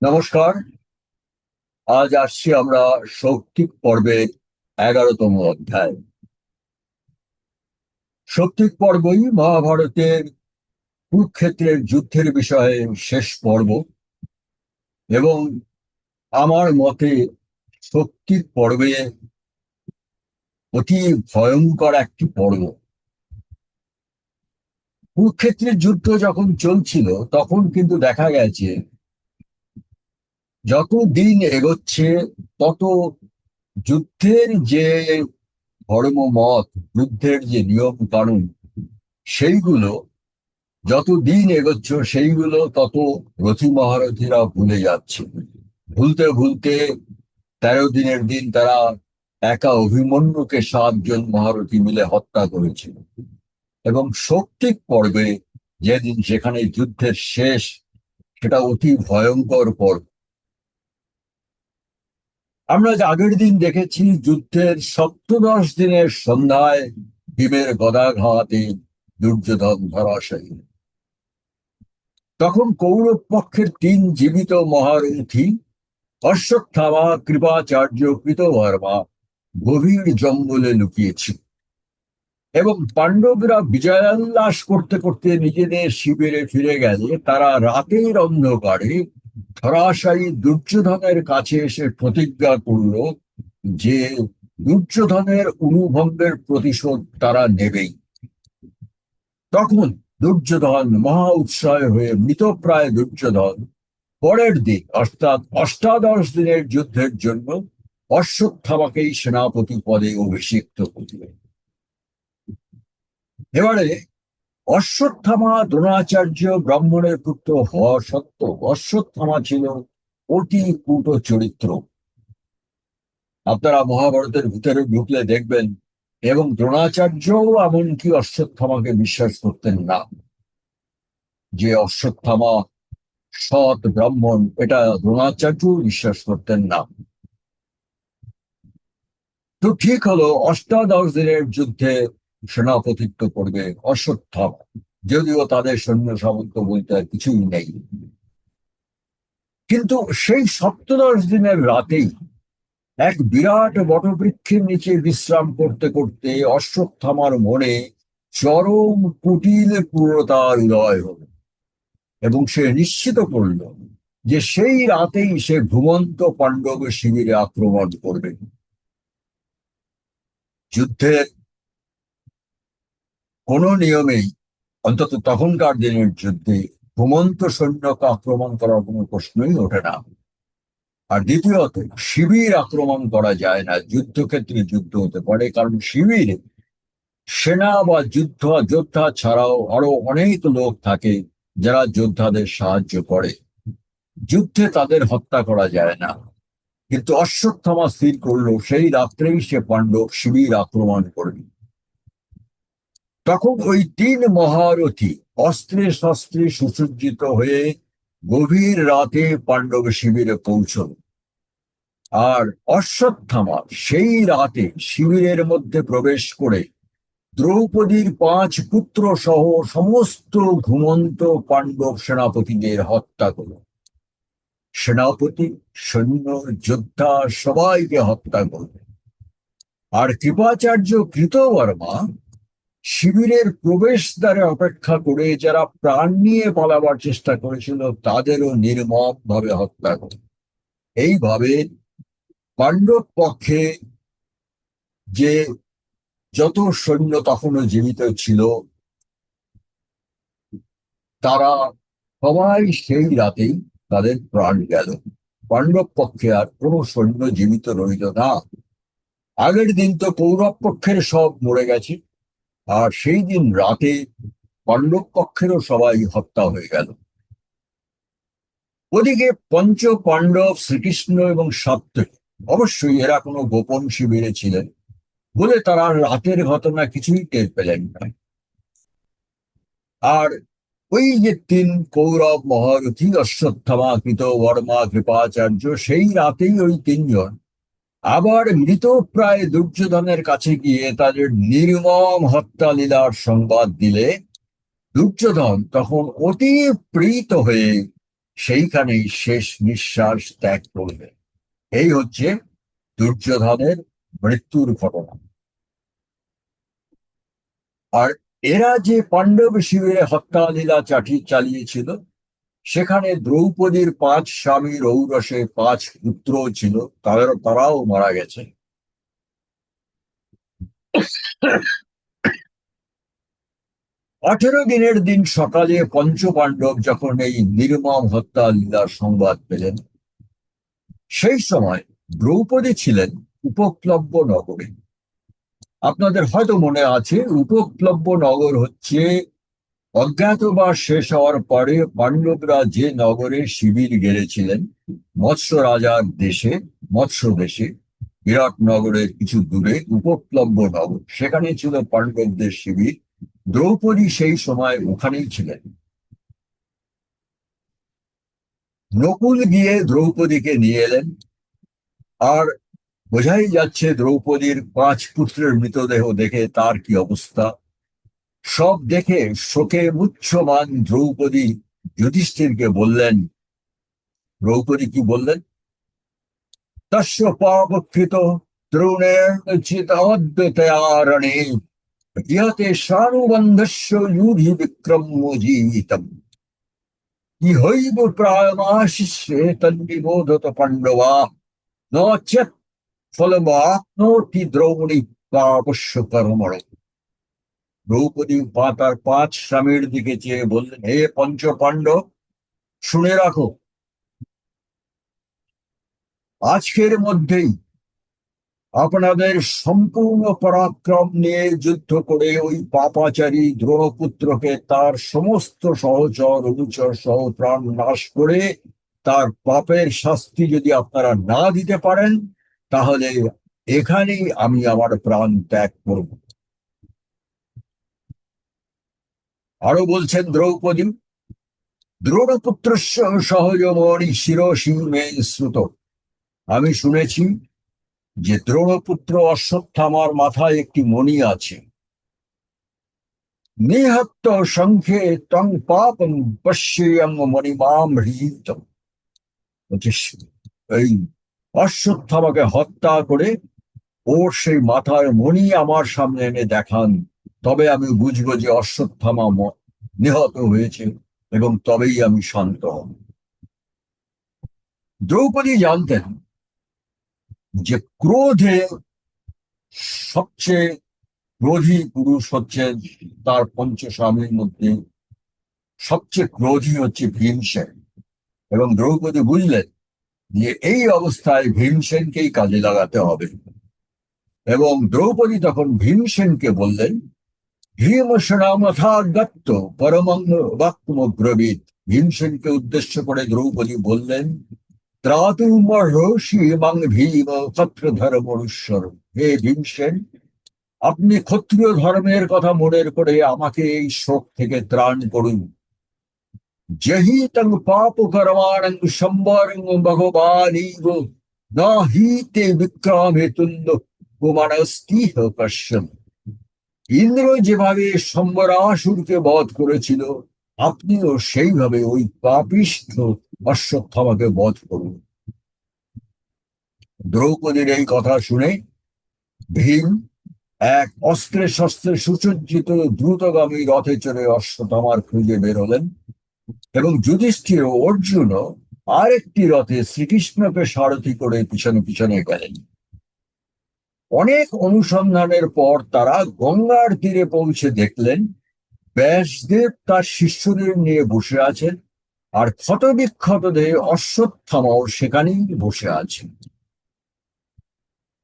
নমস্কার। আজ আসছি আমরা সৌপ্তিক পর্বের 11তম অধ্যায়। সৌপ্তিক পর্বই মহাভারতের কুরুক্ষেত্রের যুদ্ধের বিষয়ে শেষ পর্ব এবং আমার মতে সৌপ্তিক পর্বে অতি ভয়ঙ্কর একটি পর্ব। কুরুক্ষেত্রের যুদ্ধ যখন চলছিল তখন কিন্তু দেখা গেছে যত দিন এগোচ্ছে তত যুদ্ধের যে ধর্মমত, যুদ্ধের যে নিয়ম কানুন, সেইগুলো যত দিন এগোচ্ছে সেইগুলো তত রথী মহারথীরা ভুলে যাচ্ছে। ভুলতে ভুলতে 13 দিনের দিন তারা একা অভিমন্যুকে 7 জন মহারথী মিলে হত্যা করেছিল। এবং সৌপ্তিক পর্বে যেদিন সেখানে যুদ্ধের শেষ, সেটা অতি ভয়ঙ্কর পর্ব। আমরা যে আগের দিন দেখেছি যুদ্ধের 17 দিনের সন্ধ্যায় ভীমের গদাঘাতে দুর্যোধন ধরাশায়ী। তখন কৌরব পক্ষের 3 জীবিত মহারথী অশ্বত্থামা, কৃপাচার্য, কৃতবর্মা গভীর জঙ্গলে লুকিয়েছিল এবং পাণ্ডবরা বিজয়োল্লাস করতে করতে নিজেদের শিবিরে ফিরে গেলে তারা রাতের অন্ধকারে ধরাশায়ী দুর্যোধনের কাছে এসে প্রতিজ্ঞা করল যে দুর্যোধনের অনুভবের প্রতিশোধ তারা নেবেই। তখন দুর্যোধন মহা উৎসাহে হয়ে মৃতপ্রায় দুর্যোধন পরের দিন অর্থাৎ 18 দিনের যুদ্ধের জন্য অশ্বত্থামাকেই সেনাপতি পদে অভিষিক্ত করলেন। এবারে অশ্বত্থামা দ্রোণাচার্য ব্রাহ্মণের পুত্র হওয়া সত্ত্বেও অশ্বত্থামা ছিল অতি কূট চরিত্র। আপনারা মহাভারতের ভিতরে ঢুকলে দেখবেন, এবং দ্রোণাচার্যও এমনকি অশ্বত্থামাকে বিশ্বাস করতেন না যে অশ্বত্থামা সৎ ব্রাহ্মণ, এটা দ্রোণাচার্য বিশ্বাস করতেন না। তো ঠিক হলো, 18 দিনের যুদ্ধে সেনাপতিত্ব করবে অশ্বত্থামা, যদিও তাদের সৈন্য সামন্ত বলতে আর কিছুই নেই। কিন্তু সেই 17 দিনের রাতেই এক বিরাট বটবৃক্ষের নিচে বিশ্রাম করতে করতে অশ্বত্থামার মনে চরম কুটিল ক্রূরতার উদয় হলো এবং সে নিশ্চিত করল যে সেই রাতেই সে ঘুমন্ত পাণ্ডব শিবিরে আক্রমণ করবে। যুদ্ধের কোনো নিয়মেই, অন্তত তখনকার দিনের যুদ্ধে, ঘুমন্ত সৈন্যকে আক্রমণ করার কোনো প্রশ্নই ওঠে না। আর দ্বিতীয়ত, শিবির আক্রমণ করা যায় না। যুদ্ধক্ষেত্রে যুদ্ধ হতে পারে, কারণ শিবিরে সেনা বা যোদ্ধা ছাড়াও আরো অনেক লোক থাকে যারা যোদ্ধাদের সাহায্য করে। যুদ্ধে তাদের হত্যা করা যায় না। কিন্তু অশ্বত্থামা স্থির করলো সেই রাত্রেই সে পাণ্ডব শিবির আক্রমণ করবে। তখন ওই 3 মহারথী অস্ত্রে শস্ত্রে সুসজ্জিত হয়ে গভীর রাতে পাণ্ডব শিবিরে পৌঁছল। আর অশ্বত্থামা সেই রাতে শিবিরের মধ্যে প্রবেশ করে দ্রৌপদীর 5 পুত্র সহ সমস্ত ঘুমন্ত পাণ্ডব সেনাপতিদের হত্যা করল। সেনাপতি, সৈন্য, যোদ্ধা সবাইকে হত্যা করল। আর কৃপাচার্য, কৃতবর্মা শিবিরের প্রবেশদ্বারে অপেক্ষা করে যারা প্রাণ নিয়ে পালাবার চেষ্টা করেছিল তাদেরও নির্মম ভাবে হত্যা করে। এইভাবে পাণ্ডব পক্ষে যে যত সৈন্য তখনও জীবিত ছিল তারা সবাই সেই রাতেই তাদের প্রাণ গেল। পাণ্ডব পক্ষে আর কোনো সৈন্য জীবিত রইল না। আগের দিন তো কৌরব পক্ষের সব মরে গেছে, আর সেই দিন রাতে পাণ্ডব পক্ষেরও সবাই হত্যা হয়ে গেল। ওদিকে পঞ্চ পাণ্ডব, শ্রীকৃষ্ণ এবং সাত্ত্বিক, অবশ্যই এরা কোনো গোপন শিবিরে ছিলেন বলে তারা রাতের ঘটনা কিছুই টের পেলেন না। আর ওই যে 3 কৌরব মহারথী অশ্বত্থামা, কৃতবর্মা, কৃপাচার্য, সেই রাতেই ওই 3 জন আবার মৃতপ্রায় দুর্যোধনের কাছে গিয়ে তাদের নির্মম হত্যা লীলার সংবাদ দিলে দুর্যোধন তখন অতি প্রীত হয়ে সেইখানেই শেষ নিঃশ্বাস ত্যাগ করবে। এই হচ্ছে দুর্যোধনের মৃত্যুর ঘটনা। আর এরা যে পাণ্ডব শিবিরে হত্যা লীলা চালিয়েছিল, সেখানে দ্রৌপদীর 5 স্বামীর ঔরসে 5 পুত্র ছিল, তারাও মারা গেছে। 18 দিনের দিন সকালে পঞ্চপাণ্ডব যখন এই নির্মম হত্যা লীলার সংবাদ পেলেন, সেই সময় দ্রৌপদী ছিলেন উপপ্লব্য নগরে। আপনাদের হয়তো মনে আছে, উপপ্লব্য নগর হচ্ছে অজ্ঞাতবাস শেষ হওয়ার পরে পাণ্ডবরা যে নগরে শিবির গেড়েছিলেন, মৎস্য রাজার দেশে, মৎস্য দেশে, বিরাট নগরের কিছু দূরে উপপ্লব্য নগর, সেখানে ছিল পাণ্ডবদের শিবির। দ্রৌপদী সেই সময় ওখানেই ছিলেন। নকুল গিয়ে দ্রৌপদীকে নিয়ে এলেন। আর বোঝাই যাচ্ছে দ্রৌপদীর 5 পুত্রের মৃতদেহ দেখে তার কি অবস্থা। সব দেখে শোকে মুহ্যমান দ্রৌপদী যুধিষ্ঠিরকে বললেন, দ্রৌপদী কি বললেন? তস্য পাপকৃত দ্রোণের চিতাদ্বতয়ারণে ইহতে সানুবন্ধস্য যুধি বিক্রমোজ্জীবিতম ইহৈব প্রায়মাশিষ্যে তন্নিবোধত পাণ্ডবা নচেৎ ফলমাপ্নোতি দ্রৌণী পাপস্য কর্মণ। দ্রৌপদী তার 5 স্বামীর দিকে চেয়ে বললেন, হে পঞ্চ পাণ্ডব, শুনে রাখো, আজকের মধ্যেই আপনাদের সম্পূর্ণ পরাক্রম নিয়ে যুদ্ধ করে ওই পাপাচারী দ্রোণপুত্রকে তার সমস্ত সহচর অনুচর সহ প্রাণ নাশ করে তার পাপের শাস্তি যদি আপনারা না দিতে পারেন, তাহলে এখানেই আমি আমার প্রাণ ত্যাগ করব। আরো বলছেন দ্রৌপদী, দ্রোণপুত্র সহজমণি শিরসি মে শ্রুত। আমি শুনেছি যে দ্রোণপুত্র অশ্বত্থামার মাথায় একটি মণি আছে। নিহত সংখ্যে তং পাপং পশ্যেয়ং মণিমাম হৃত। এই অশ্বত্থামাকে হত্যা করে ওর সেই মাথার মণি আমার সামনে এনে দেখান, তবে আমি বুঝবো যে অশ্বত্থামা নিহত হয়েছে, এবং তবেই আমি শান্ত হব। দ্রৌপদী জানতেন যে ক্রোধে সবচেয়ে ক্রোধী পুরুষ হচ্ছেন তার পঞ্চস্বামীর মধ্যে সবচেয়ে ক্রোধী হচ্ছে ভীমসেন। এবং দ্রৌপদী বুঝলেন যে এই অবস্থায় ভীমসেনকেই কাজে লাগাতে হবে। এবং দ্রৌপদী তখন ভীমসেনকে বললেন, ভীমসেনামথা দত্ত পরমঙ্গ বাক্যমব্রবীত। ভীমসেনকে উদ্দেশ্য করে দ্রৌপদী বললেন, ত্রাতুমর্ষি মাং ভীম ক্ষত্রধর্মনুস্বর। হে ভীমসেন, আপনি ক্ষত্রিয় ধর্মের কথা মনে করে আমাকে এই শোক থেকে ত্রাণ করুন। জহি তং পাপ কর্মাণং সম্বরং ভগবানীব না হিতে বিক্রমে তুল্য কুমারস্তিহ কশ্যপ। ইন্দ্র যেভাবে সম্বরাসুরকে বধ করেছিল, আপনিও সেইভাবে ওই পাপিষ্ঠ অশ্বত্থামাকে বধ করুন। দ্রৌপদীর এই কথা শুনে ভীম এক অস্ত্রে শস্ত্রে সুসজ্জিত দ্রুতগামী রথে চড়ে অশ্বত্থামার খুঁজে বেরোলেন। এবং যুধিষ্ঠির ও অর্জুনও আরেকটি রথে শ্রীকৃষ্ণকে সারথি করে পিছনে পিছনে গেলেন। অনেক অনুসন্ধানের পর তারা গঙ্গার তীরে পৌঁছে দেখলেন ব্যাসদেব তার শিষ্যদের নিয়ে বসে আছেন, আর ক্ষতবিক্ষত দেহে অশ্বত্থামাও সেখানেই বসে আছেন।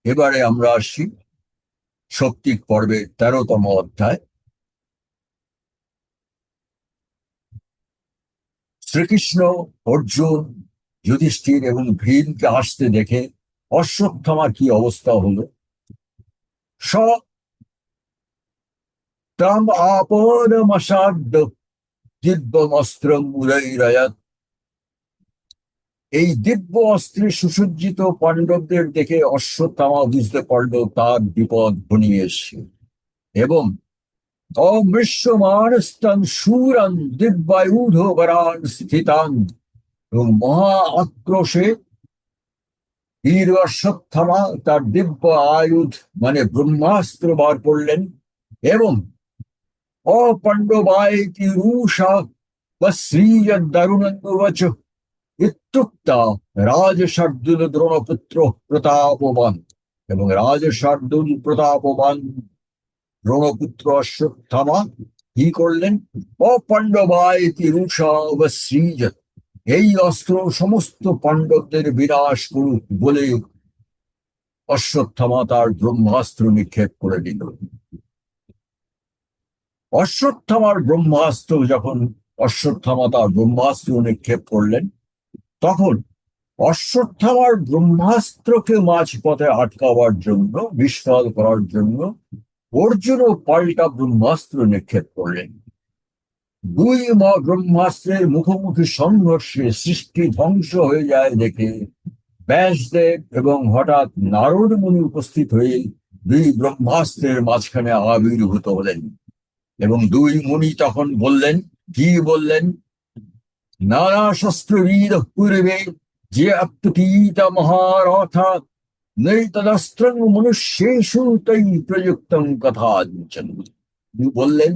এবারে আমরা আসছি সৌপ্তিক পর্বের 13তম অধ্যায়। শ্রীকৃষ্ণ, অর্জুন, যুধিষ্ঠির এবং ভীমকে আসতে দেখে অশ্বত্থামার কি অবস্থা হলো। স তাম আপদমসাদ্য দিব্যমস্ত্রম উদৈরয়ৎ। এই দিব্য অস্ত্রে সুসজ্জিত পাণ্ডবদের দেখে অশ্বত্থামা বুঝতে পারল তার বিপদ ঘনিয়ে এসছে, এবং অমৃশ্যমানস্তং শূরং দিব্যায়ুধ বরান স্থিতান এবং মহা আক্রোশে বীর অশ্বত্থামা তার দিব্য আয়ুধ মানে ব্রহ্মাস্ত্র বার করলেন এবং অপাণ্ডবায়তি রূষা বশ্রীয়দ্দারুণঙ্গবচ ইত্যুক্তা রাজশার্দুল দ্রোণপুত্র প্রতাপবান। এবং রাজশার্দুল প্রতাপবান দ্রোণপুত্র অশ্বত্থামা কি করলেন? অপাণ্ডবায়তি রূষা বশ্রীয়ৎ, এই অস্ত্র সমস্ত পাণ্ডবদের বিনাশ করুক বলে অশ্বত্থামা তার ব্রহ্মাস্ত্র নিক্ষেপ করে দিল। অশ্বত্থামার ব্রহ্মাস্ত্র যখন অশ্বত্থামা তার ব্রহ্মাস্ত্র নিক্ষেপ করলেন, তখন অশ্বত্থামার ব্রহ্মাস্ত্রকে মাঝপথে আটকাবার জন্য, বিস্ফল করার জন্য অর্জুনও পাল্টা ব্রহ্মাস্ত্র নিক্ষেপ করলেন। দুই ব্রহ্মাস্ত্রের মুখোমুখি সংঘর্ষে সৃষ্টি ধ্বংস হয়ে যায় দেখে ব্যাসদেব এবং হঠাৎ নারদ মুনি উপস্থিত হয়ে দুই ব্রহ্মাস্ত্রের মাঝখানে আবির্ভূত হলেন। এবং দুই মুনি তখন বললেন, কি বললেন? নানা শস্ত্রবিদ পূর্বে যে অত্যতীত মহারথা নৈতদস্ত্রং মনুষ্যেষু তৈ প্রযুক্তং কথাঞ্চন। বললেন,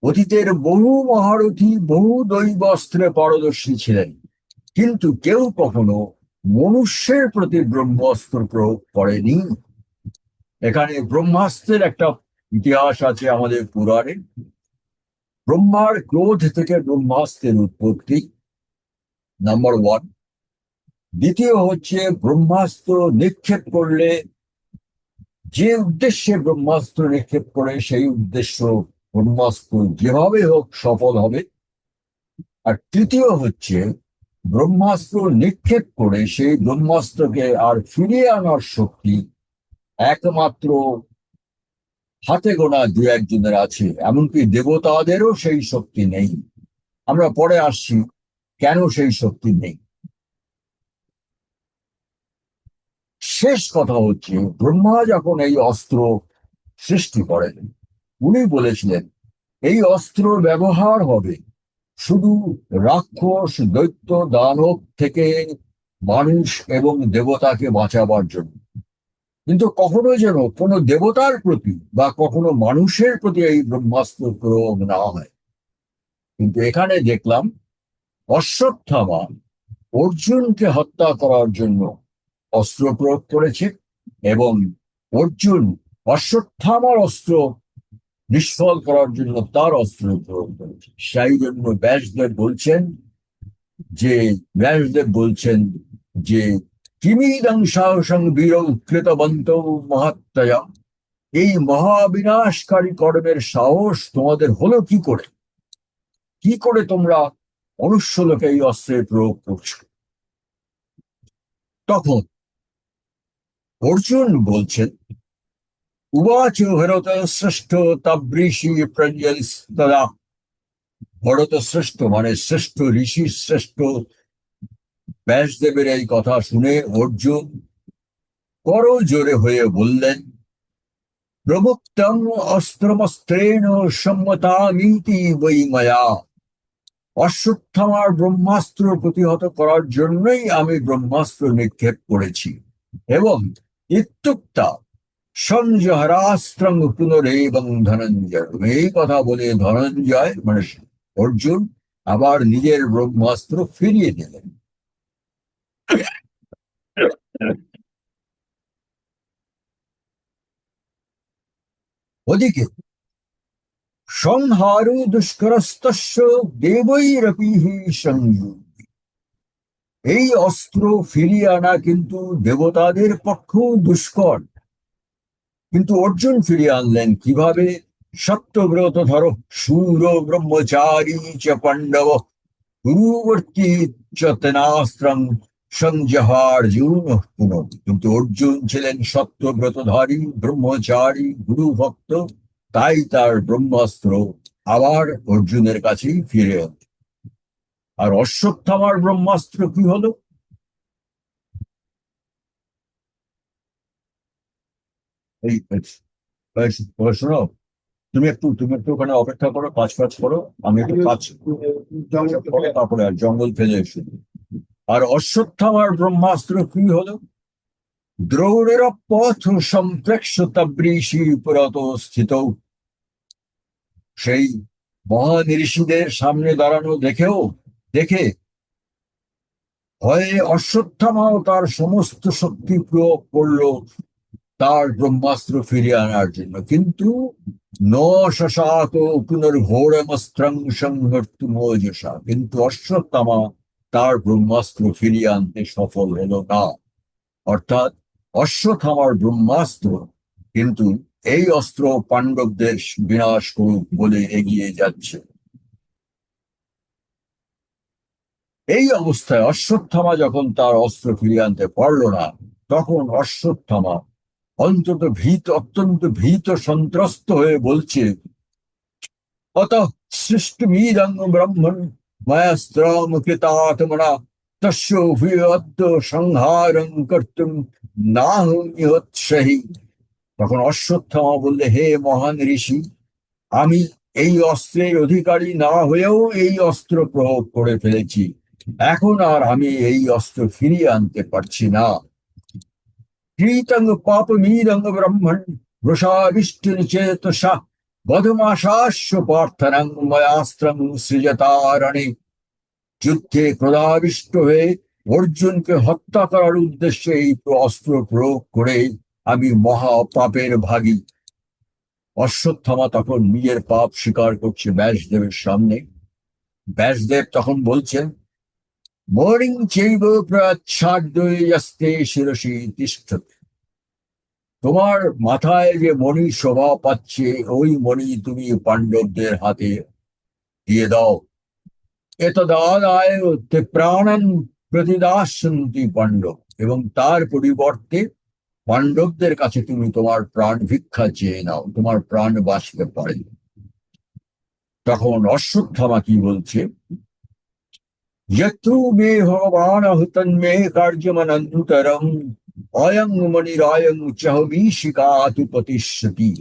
অতীতের বহু মহারথী বহু দৈব অস্ত্রে পারদর্শী ছিলেন, কিন্তু কেউ কখনো মনুষ্যের প্রতি ব্রহ্মাস্ত্র প্রয়োগ করেনি। এখানে ব্রহ্মাস্ত্রের একটা ইতিহাস আছে আমাদের পুরাণে। ব্রহ্মার ক্রোধ থেকে ব্রহ্মাস্ত্রের উৎপত্তি, নাম্বার ওয়ান। দ্বিতীয় হচ্ছে, ব্রহ্মাস্ত্র নিক্ষেপ করলে যে উদ্দেশ্যে ব্রহ্মাস্ত্র নিক্ষেপ করে সেই উদ্দেশ্য ব্রহ্মাস্ত্র যেভাবে হোক সফল হবে। আর তৃতীয় হচ্ছে, ব্রহ্মাস্ত্র নিক্ষেপ করে সেই ব্রহ্মাস্ত্রকে আর ফিরিয়ে আনার শক্তি একমাত্র হাতে গোনা দু একজনের আছে, এমনকি দেবতাদেরও সেই শক্তি নেই। আমরা পরে আসছি কেন সেই শক্তি নেই। শেষ কথা হচ্ছে, ব্রহ্মা যখন এই অস্ত্র সৃষ্টি করেন, উনি বলেছিলেন এই অস্ত্র ব্যবহার হবে শুধু রাক্ষস দৈত্য দানব থেকে মানুষ এবং দেবতাকে বাঁচাবার জন্য, কিন্তু কখনো যেন কোনো দেবতার প্রতি বা কখনো মানুষের প্রতি এই ব্রহ্মাস্ত্র প্রয়োগ না হয়। কিন্তু এখানে দেখলাম অশ্বত্থামা অর্জুনকে হত্যা করার জন্য অস্ত্র প্রয়োগ করেছে এবং অর্জুন অশ্বত্থামার অস্ত্র নিষ্ফল করার জন্য তার অস্ত্র প্রয়োগ করেছে। সেই জন্য ব্যাসদেব বলছেন যে কিমিদং সাহসং বীর কৃতবন্ত মহাত্ময়া, এই মহাবিনাশকারী কর্মের সাহস তোমাদের হলো কি করে? কি করে তোমরা মনুষ্যলোকে এই অস্ত্রের প্রয়োগ করছো? তখন অর্জুন বলছেন, উবাচ ভরত শ্রেষ্ঠ তাবৃষি প্রঞ্জলিস্তদা। ভরত শ্রেষ্ঠ মানে শ্রেষ্ঠ ঋষি, শ্রেষ্ঠ ব্যাসদেবের এই কথা শুনে অর্জুন কর জোরে হয়ে বললেন, প্রভুক্তং অস্ত্রমস্ত্রেণ সম্মতামিতি বৈ মায়া। অশ্বত্থামার ব্রহ্মাস্ত্র প্রতিহত করার জন্যই আমি ব্রহ্মাস্ত্র নিক্ষেপ করেছি। এবং ইত্যুক্তা সঞ্জহরাস্ত্রং পুনরেবং ধনঞ্জয়, এই কথা বলে ধনঞ্জয় মানে অর্জুন আবার নিজের ব্রহ্মাস্ত্র ফিরিয়ে দিলেন। ওদিকে সংহারু দুষ্করস্তস্য দেবৈরপি সংযুক্ত, এই অস্ত্র ফিরিয়ে আনা কিন্তু দেবতাদের পক্ষেও দুষ্কর। কিন্তু অর্জুন ফিরিয়ে আনলেন কিভাবে? সত্যব্রত ধর শূর ব্রহ্মচারী চ পাণ্ডব গুরুবর্তী চ তেনাস্ত্রং সংজহার্জুন পুনঃ। কিন্তু অর্জুন ছিলেন সত্যব্রতধারী, ব্রহ্মচারী, গুরু ভক্ত, তাই তার ব্রহ্মাস্ত্র আবার অর্জুনের কাছেই ফিরে এল। আর অশ্বত্থামার ব্রহ্মাস্ত্র কি হলো? এই শোনো, তুমি একটু ওখানে অপেক্ষা করো, কাজ করো, আমি একটু কাজ করো, তারপরে আর জঙ্গল ফেলে এসে আর অশ্বত্থামার ব্রহ্মাস্ত্র কি হলো? দ্রৌড়ের পথ সম্প্রেক্ষ তাবৃষি পুরত স্থিত। সেই মহান ঋষিদের সামনে দাঁড়ানো দেখে ভয়ে অশ্বত্থামাও তার সমস্ত শক্তি প্রয়োগ করলো তার ব্রহ্মাস্ত্র ফিরিয়ে আনার জন্য, কিন্তু ন শশাক পুনর্ঘোরমস্ত্রং সংহর্তুমোজসা, কিন্তু অশ্বত্থামা তার ব্রহ্মাস্ত্র ফিরিয়ে আনতে সফল হলো না। অর্থাৎ অশ্বত্থামার ব্রহ্মাস্ত্র কিন্তু এই অস্ত্র পাণ্ডবদের বিনাশ করুক বলে এগিয়ে যাচ্ছে। এই অবস্থায় অশ্বত্থামা যখন তার অস্ত্র ফিরিয়ে আনতে পারল না, তখন অশ্বত্থামা অত্যন্ত ভীত সন্ত্রস্ত হয়ে বলছে, অত সৃষ্টমিদং ব্রহ্মণ ময়াস্ত্রম কৃতাত্মনা তস্যোভিয়দ্য সংহারং কর্তুম নাহং ইহোৎসাহী। তখন অশ্বত্থামা বললে, হে মহান ঋষি, আমি এই অস্ত্রের অধিকারী না হয়েও এই অস্ত্র প্রয়োগ করে ফেলেছি, এখন আর আমি এই অস্ত্র ফিরিয়ে আনতে পারছি না। কৃতং পাপমীদং ব্রহ্মণ বৃষাবিষ্টিনিচেতসা বধমাশাস্য প্রার্থনং ময়াস্ত্রং সৃজতারণে। যুদ্ধে ক্রোধাবিষ্ট হয়ে অর্জুনকে হত্যা করার উদ্দেশ্যে এই অস্ত্র প্রয়োগ করে আমি মহা পাপের ভাগী। অশ্বত্থামা তখন নিজের পাপ স্বীকার করছে ব্যাসদেবের সামনে। ব্যাসদেব তখন বলছেন, মণিং চৈব প্রচ্ছাদ্যস্তে শিরসি তিষ্ঠতি। তোমার মাথায় যে মণি শোভা পাচ্ছে, ওই মণি তুমি পাণ্ডবদের হাতে দিয়ে দাও। এতদাদায় তে প্রাণন প্রতিদাস্যন্তি পাণ্ডব, এবং তার পরিবর্তে পাণ্ডবদের কাছে তুমি তোমার প্রাণ ভিক্ষা চেয়ে নাও, তোমার প্রাণ বাঁচতে পারে। তখন অশ্বত্থামা কি বলছে, যতু মে ভগবান তন্মে কার্যমনন্তরম অয়ং মণিরায়ং চহমীশিকাতু প্রতিষ্ঠতি।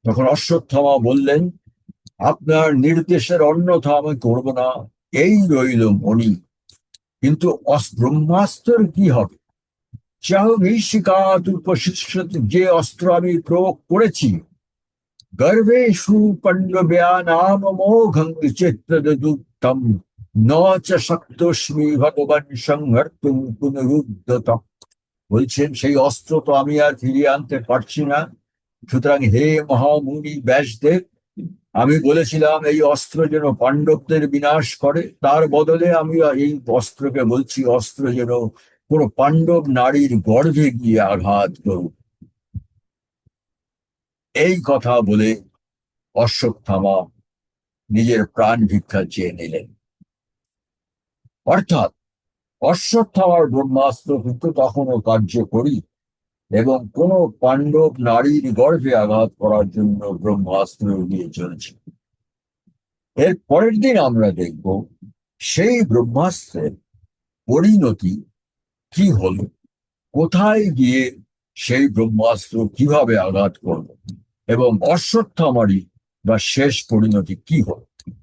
তখন অশ্বত্থামা বললেন, আপনার নির্দেশের অন্যথা আমি করব না, এই রইল মণি, কিন্তু ব্রহ্মাস্ত্র কি হবে? চহমীশিকাতু প্রতিষ্ঠতি, যে অস্ত্র আমি প্রয়োগ করেছি, গর্ভেষু পাণ্ডব্যানাম মোঘং চিত্তদুক্তম ন চ শক্তস্মি ভগবান সংহর্তুম পুনরুদ্ধতম। বলছেন, সেই অস্ত্র তো আমি আর ফিরিয়ে আনতে পারছি না। সুতরাং হে মহামুনি ব্যাসদেব, আমি বলেছিলাম এই অস্ত্র যেন পাণ্ডবদের বিনাশ করে, তার বদলে আমি এই অস্ত্রকে বলছি, অস্ত্র যেন কোন পাণ্ডব নারীর গর্ভে গিয়ে আঘাত করুক। এই কথা বলে অশ্বত্থামা নিজের প্রাণ ভিক্ষা চেয়ে নিলেন। অর্থাৎ অশ্বত্থামার ব্রহ্মাস্ত্র কিন্তু তখনও কার্যকরী, এবং কোন পাণ্ডব নারীর গর্ভে আঘাত করার জন্য ব্রহ্মাস্ত্র দিয়ে চলেছে। এর পরের দিন আমরা দেখব সেই ব্রহ্মাস্ত্রের পরিণতি কি হলো, কোথায় গিয়ে সেই ব্রহ্মাস্ত্র কিভাবে আঘাত করলো, এবং অশ্বত্থামারই বা শেষ পরিণতি কি হলো।